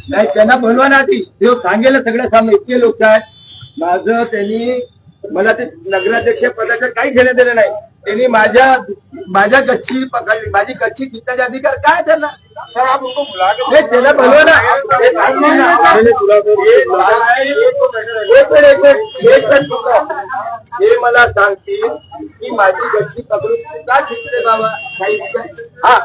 नाही त्यांना बोलवा ना आधी, ते सांगेल सगळं सामने. इतके लोक आहेत माझं, त्यांनी मला ते नगराध्यक्ष पदाचं काही घेणं देणं नाही. त्यांनी माझ्या गच्ची पकडली, माझी गच्ची घेण्याचे अधिकार काय त्यांना? त्याला बोलवा ना. हे मला सांगतील की माझी गच्ची पकडून का घेतले बाबा? हा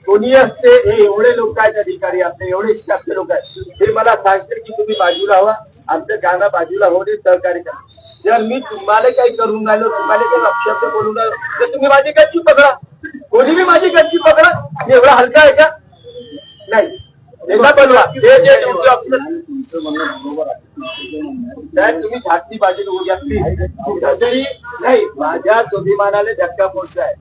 कोणी असते, हे एवढे लोक आहेत अधिकारी आपले, एवढे स्टाफचे लोक आहेत, ते मला सांगतील की तुम्ही बाजूला व्हा, आमचं गाणं बाजूला होऊ दे, सहकार्य करा. जर मी तुम्हाला काही करून राहिलो, तुम्हाला काही लक्षात बोलून राहिलो, तर तुम्ही माझी गच्ची पकडा. कोणी बी माझी गच्ची पकडा. एवढा हलका आहे का? नाही. एकदा बोलवा तुम्ही घातली बाजू तरी नाही. माझ्या स्वाभिमानाला धक्का पोहोचताय.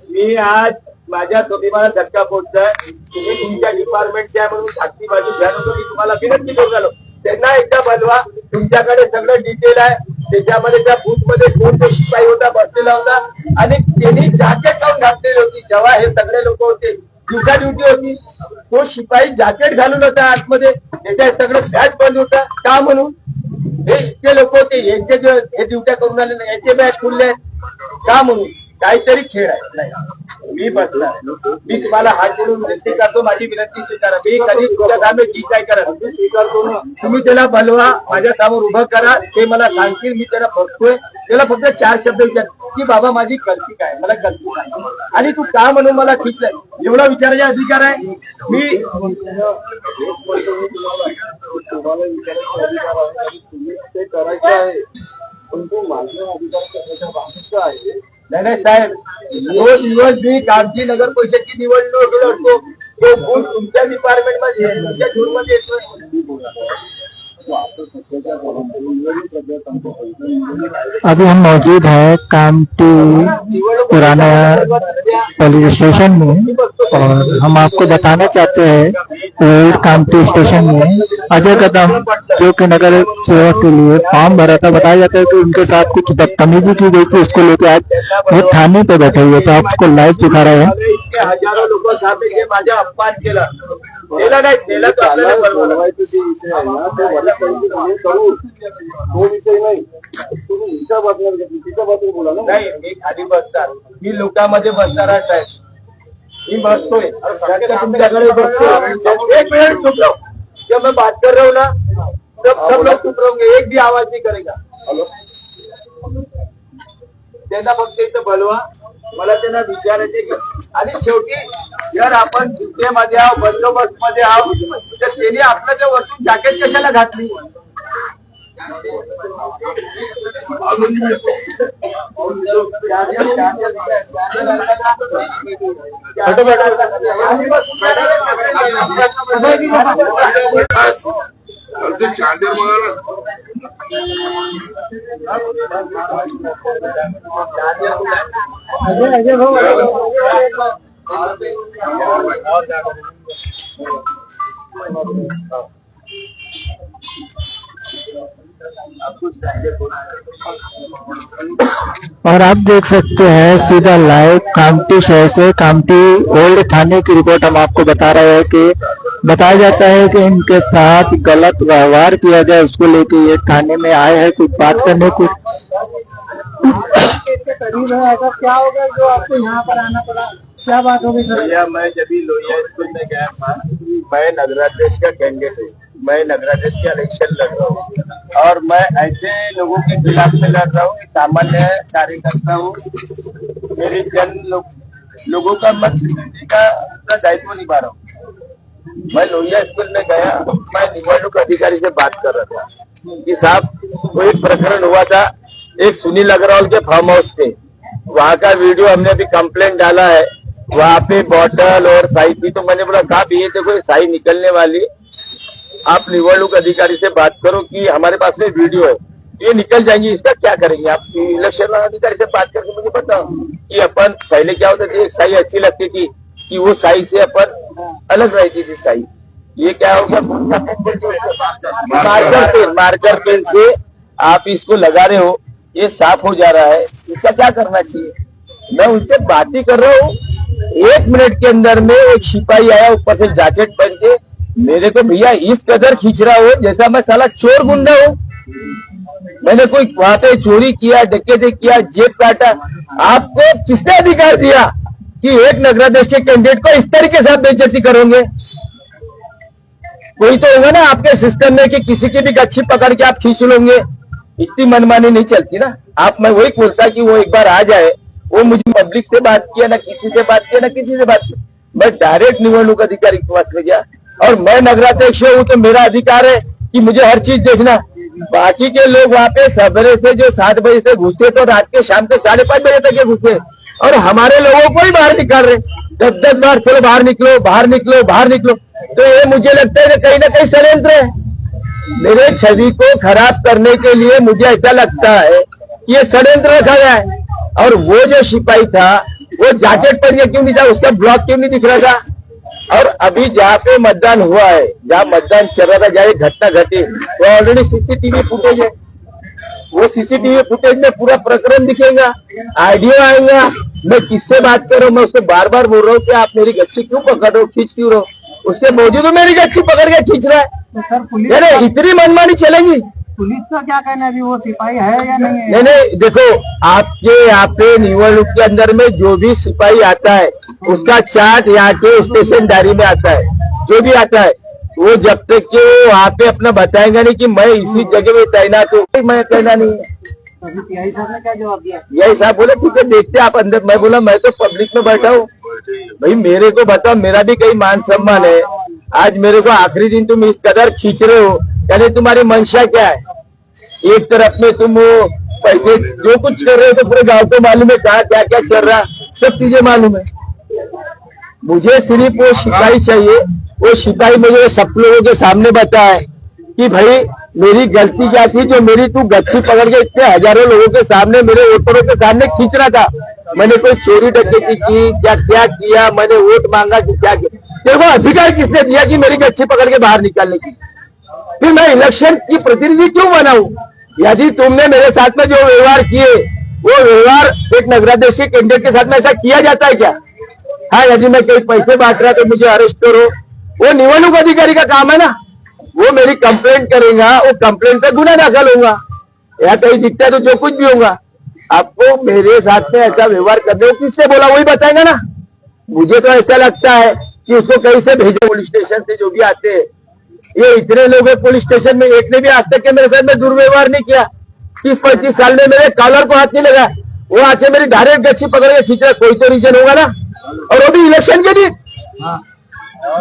मी आज माझ्या स्वाभिमानाला धक्का पोहोचताय. तुम्ही तुमच्या डिपार्टमेंटच्या म्हणून घातली बाजू घ्या नको. मी तुम्हाला विनंती करून आलो. त्यांना एकदा बोलवा. तुमच्याकडे सगळं डिटेल आहे. त्याच्यामध्ये त्या बूथ मध्ये कोण तो शिपाई होता, बसलेला होता, आणि त्यांनी जॅकेट लावून घातलेली होती. जेव्हा हे सगळे लोक होते, दिवसा ड्युटी होती, तो शिपाई जॅकेट घालून होता आतमध्ये. त्याच्या सगळं बॅच बंद होता. का म्हणून? हे इतके लोक होते, यांचे जे हे ड्युट्या करून आले ना, यांचे बॅच खुलले का म्हणून? काहीतरी खेळ आहे. नाही मी बसणार, मी तुम्हाला हात जोडून विनंती करतो, माझी विनंती स्वीकारा. मी कधी तुमच्या कामे ठीक काय करा स्वीकारतो ना. तुम्ही त्याला बोलवा, माझ्या समोर उभं करा, ते मला सांगतील. मी त्याला बघतोय, त्याला फक्त 4 शब्द विचार की बाबा माझी गलती काय, मला गलती काय, आणि तू का म्हणून मला खिचलंय, एवढा विचारायचा अधिकार आहे. मी तुम्हाला विचारायचा अधिकार आहे, तुम्ही ते करायचं आहे, पण तो माझ्या अधिकाराच्या बाहेरचा आहे. नाही साहेब, जो दिवस मी कामठी नगर परिषदची निवडणूक लढतो, तो गुण तुमच्या डिपार्टमेंट मध्ये, तुमच्या झोन मध्ये येतोय. अभी हम मौजूद है कामठी पुराना पुलिस स्टेशन में, और हम आपको बताना चाहते हैं ओल्ड कामठी स्टेशन में अजय कदम, जो कि नगर सेवक के लिए फॉर्म भरा था, बताया जाता है कि उनके साथ कुछ बदतमीजी की गई थी, इसको लेकर आज वो थाने पे बैठे हुए, तो आपको लाइव दिखा रहे हैं. हजारों लोकांसाठी माझा अपमान केला, त्याला नाही, त्याला तो आपल्याला बोलवायचं ते विषय आहे ना, तो मला काही करू, तो विषय नाही. तुम्ही हिचा बसणार, तिचा बसणार बोला ना. नाही, मी खाली बसणार, मी लोकांमध्ये बसणार आहे. मी बसतोय तुमच्याकडे बसतोय. एक मिनट चुप रहो, जब मैं बात कर रहा हूँ ना, तब सब लोग चुप रहोगे, एक भी आवाज नहीं करेगा. हॅलो, त्यांना फक्त इथं बोलवा, मला त्यांना विचारायचे की, आणि शेवटी जर आपण चिंतेमध्ये आहोत, बंदोबस्त मध्ये आहोत, तर त्यांनी आपलं त्या वरतून जॅकेट कशाला घातली? और आप देख सकते हैं सीधा लाइव कामठी शहर से, कामठी ओल्ड थाने की रिपोर्ट हम आपको बता रहे हैं कि बताया जाता है कि इनके साथ गलत व्यवहार किया गया, उसको लेके ये थाने में आए हैं कुछ बात करने. कुछ करीब है, ऐसा क्या हो गया जो आपको यहाँ पर आना पड़ा, क्या बात हो गई सर? मैं जब लोहिया स्कूल में गया था, मैं नगराध्यक्ष का कैंडिडेट हूँ, मैं नगराध्यक्ष का इलेक्शन लड़ रहा हूँ, और मैं ऐसे लोगों के खिलाफ में लड़ रहा हूँ, सामान्य कार्यकर्ता हूँ. मेरे जन लोगों का मत देने का दायित्व निभा रहा हूँ. मैं लोहिया स्कूल में गया, मैं निवडणूक अधिकारी से बात कर रहा था कि साहब कोई प्रकरण हुआ था एक सुनील अग्रवाल के फार्म हाउस पे, वहाँ का वीडियो हमने अभी कंप्लेंट डाला है, वहाँ पे बॉटल और साई थी. तो मैंने बोला साहब ये देखो साई निकलने वाली, आप निवडणूक अधिकारी से बात करो कि हमारे पास में वीडियो है, ये निकल जाएंगी, इसका क्या करेंगे आप? इलेक्शन अधिकारी से बात करके मुझे बताओ कि अपन पहले क्या होता था, एक साई अच्छी लगती थी कि वो साई से अपन अलग रहती थी साई. ये क्या हो गया, मार्कर पेन से आप इसको लगा रहे हो, ये साफ हो जा रहा है, इसका क्या करना चाहिए? मैं उनसे बात ही कर रहा हूँ, 1 मिनट के अंदर में एक सिपाही आया ऊपर से जैकेट पहन के, मेरे को भैया इस कदर खींच रहा हो जैसा मैं साला चोर गुंडा हूँ। मैंने कोई वहां पे चोरी किया, डकैती किया, जेब काटा। आपको किसने अधिकार दिया कि एक नगराध्यक्ष के कैंडिडेट को इस तरीके से आप बेइज्जती करोगे? कोई तो होगा ना आपके सिस्टम में कि किसी की भी गच्छी पकड़ के आप खींच लोगे। इतनी मनमानी नहीं चलती ना। आप, मैं वही बोलता कि वो एक बार आ जाए। वो मुझे पब्लिक से बात किया ना, किसी से बात किया ना, किसी से बात की। मैं डायरेक्ट निवडणूक अधिकारी के पास में गया और मैं नगराध्यक्ष हूँ तो मेरा अधिकार है कि मुझे हर चीज देखना। बाकी के लोग वहां पे सवेरे से जो 7 बजे से घुसे तो रात के शाम के 5:30 बजे तक के घुसे, और हमारे लोगों को ही बाहर निकाल रहे 10-10 बार, चलो बाहर निकलो, बाहर निकलो, बाहर निकलो। तो ये मुझे लगता है कि कहीं ना कहीं षड्यंत्र है। मेरे छवि को खराब करने के लिए मुझे ऐसा लगता है कि ये षड्यंत्र रखा गया है। और वो जो सिपाही था वो जैकेट पहन के क्यों नहीं था? उसका ब्लॉक क्यों नहीं दिख रहा था? और अभी जहाँ पे मतदान हुआ है, जहाँ मतदान चल रहा था, जहाँ ये घटना घटी, वो ऑलरेडी सीसीटीवी फुटेज है। वो सीसीटीवी फुटेज में पूरा प्रकरण दिखेगा, ऑडियो आएगा। मैं किससे बात कर रहा हूँ? मैं उसको बार बार बोल रहा हूँ कि आप मेरी गच्छी क्यों पकड़ रहे हो, खींच क्यों रहे हो? उसके बावजूद मेरी गच्छी पकड़ के खींच रहा है। तो सर पुलिस अरे इतनी मनमानी चलेगी? पुलिस का क्या कहना है अभी, वो सिपाही है या नहीं है? नहीं नहीं, देखो आपके यहाँ पे निवडणूक के अंदर में जो भी सिपाही आता है उसका चार्ट यहाँ के स्टेशन डायरी में आता है। जो भी आता है वो जब तक कि वो वहाँ पे अपना बताएंगा नहीं कि मैं इसी जगह में तैनात हूँ, मैं कहना नहीं है। यही साहब ने क्या जवाब दिया? यही साहब बोले ठीक है देखते आप अंदर। मैं बोला मैं तो पब्लिक में बैठा हूँ भाई, मेरे को बताओ, मेरा भी कई मान सम्मान है। आज मेरे को आखिरी दिन तुम इस कदर खींच रहे हो, यानी तुम्हारी मंशा क्या है? एक तरफ में तुम वो पैसे जो कुछ कर रहे हो तो पूरे गांव को मालूम है कहाँ क्या क्या चल रहा, सब चीजें मालूम है। मुझे सिर्फ वो सिपाही चाहिए, वो सिपाही मुझे सब लोगों के सामने बताए कि भाई मेरी गलती क्या थी जो मेरी तू गच्छी पकड़ के इतने हजारों लोगों के सामने, मेरे वोटरों के सामने खींच रहा था। मैंने कोई चोरी डकैती की क्या क्या किया, मैंने वोट मांगा कि क्या किया? देखो अधिकार किसने दिया कि मेरी गच्छी पकड़ के बाहर निकालने की? फिर मैं इलेक्शन की प्रतिनिधि क्यों बनाऊं? यदि तुमने मेरे साथ में जो व्यवहार किए वो व्यवहार एक नगराध्यक्ष के कैंडिडेट के साथ में ऐसा किया जाता है क्या? हाँ, यदि मैं कहीं पैसे बांट रहा तो मुझे अरेस्ट करो, वो निवडणूक अधिकारी का काम है ना। वो मेरी कंप्लेंट करेगा, वो कंप्लेंट पे गुना दाखिल होगा या कहीं दिखता है तो जो कुछ भी होगा। आपको मेरे साथ में ऐसा व्यवहार करने को किसने बोला? वही बताएगा ना। मुझे तो ऐसा लगता है कि उसको कहीं से भेजो, पुलिस स्टेशन से जो भी आते हैं। ये इतने लोग हैं पुलिस स्टेशन में, एक ने भी आज तक के मेरे साथ में दुर्व्यवहार नहीं किया। 30-35 साल में मेरे कॉलर को हाथ नहीं लगा। वो आके मेरी डायरेक्ट गच्छी पकड़ के खींच रहा, कोई तो रीजन होगा ना। और वो भी इलेक्शन के दिन।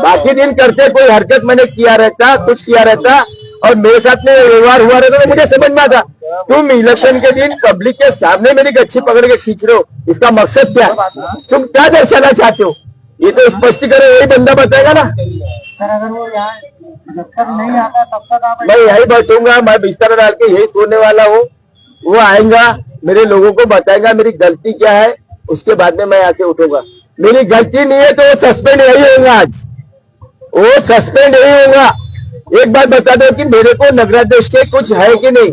बाकी दिन करते कोई हरकत मैंने किया रहता, कुछ किया रहता और मेरे साथ में व्यवहार हुआ रहता तो मुझे समझ में आता। तुम इलेक्शन के दिन पब्लिक के सामने मेरी गच्छी पकड़ के खींच रहे हो, इसका मकसद क्या है? तुम क्या दर्शाना चाहते हो? ये तो स्पष्टीकरण वही बंदा बताएगा ना। सर अगर वो यहाँ जब तक नहीं आता तब तक आप मैं यही बैठूंगा, मैं बिस्तर डाल के यही सोने वाला हूँ। वो आएगा, मेरे लोगों को बताएगा मेरी गलती क्या है, उसके बाद में मैं यहाँ से उठूंगा। मेरी गलती नहीं है तो वो सस्पेंड यही होगा, आज वो सस्पेंड यही होगा। एक बात बता दो कि मेरे को नगराध्यक्ष के कुछ है कि नहीं?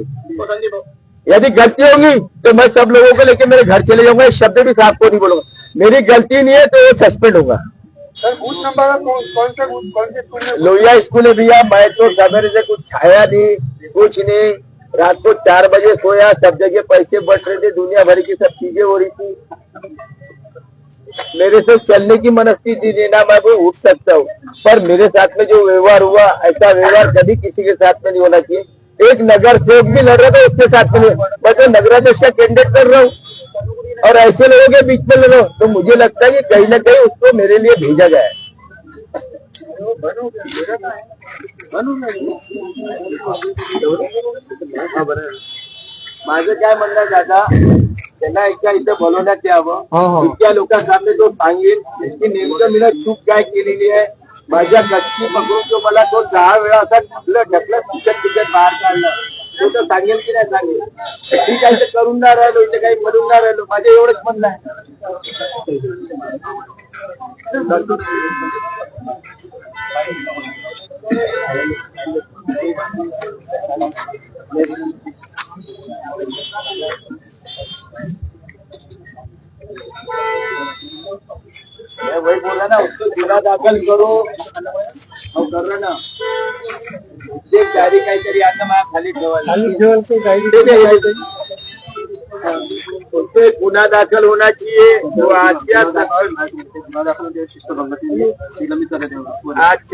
यदि गलती होगी तो मैं सब लोगों को लेकर मेरे घर चले जाऊंगा, इस शब्द भी साहब को नहीं बोलूंगा। मेरी गलती नहीं है तो वो सस्पेंड होगा। सर बूथ नंबर कौन से स्कूल में? लोहिया स्कूल है भैया। मैं तो सवेरे से कुछ खाया नहीं, कुछ नहीं। रात को 4 बजे सोया, सब जगह पैसे बच रहे थे, दुनिया भर की सब चीजें हो रही थी। मेरे से चलने की मनस्थिति थी ना, मैं उठ सकता हूँ, पर मेरे साथ में जो व्यवहार हुआ, ऐसा व्यवहार कभी किसी के साथ में नहीं होना चाहिए। एक नगर सेवक भी लड़ रहा था, उसके साथ में नहीं। मैं तो नगराध्यक्ष का कैंडिडेट कर रहा हूँ और ऐसे लोगों के बीच में लड़ो, तो मुझे लगता है कि कहीं ना कहीं उसको मेरे लिए भेजा गया है। माझं काय म्हणणं आहे दादा, त्यांना इतक्या इथं बोलवण्यात यावं, इतक्या लोकांसामने जो सांगेल की नेमकं मी चूक काय केलेली आहे। माझ्या गच्ची पकडून तो मला तो 10 वेळा असा ढकलत तिकट बाहेर काढलं, तो तर सांगेल की नाही सांगेल? ठीक आहे, करून ना राहिलो, इथे काही करून ना राहिलो, माझं एवढंच म्हणणं आहे। गुन्हा दाखल करू अहो, करा ना ते डायरी काहीतरी आता माझ्या खाली ठेवायला गुन्हा दाखल होना चाहिए तो आज के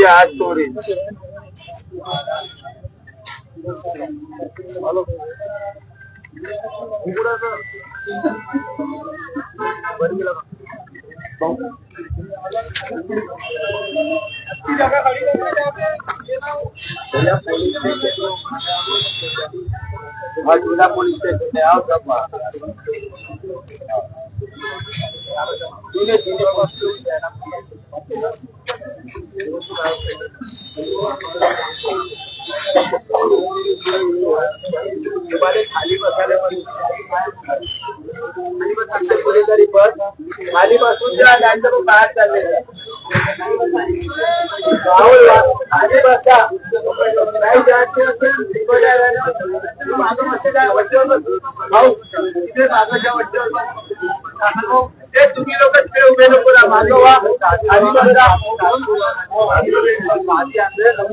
आज तोड़े जिला पुलिस स्टेशन में आओ सब तुम्हारे खाली बसायला कुठेतरी बस खाली बसून जा नाहीतर मग बाहेर चालले खाली बसा नाही जायचं असेल मागं बसते काय वरच्यावर बसू भाऊ तिथे मागच्या वरच्यावर बसू ते तुम्ही लोक तिथे उभे नको ना मागं व्हा खाली बसा आधी आणलं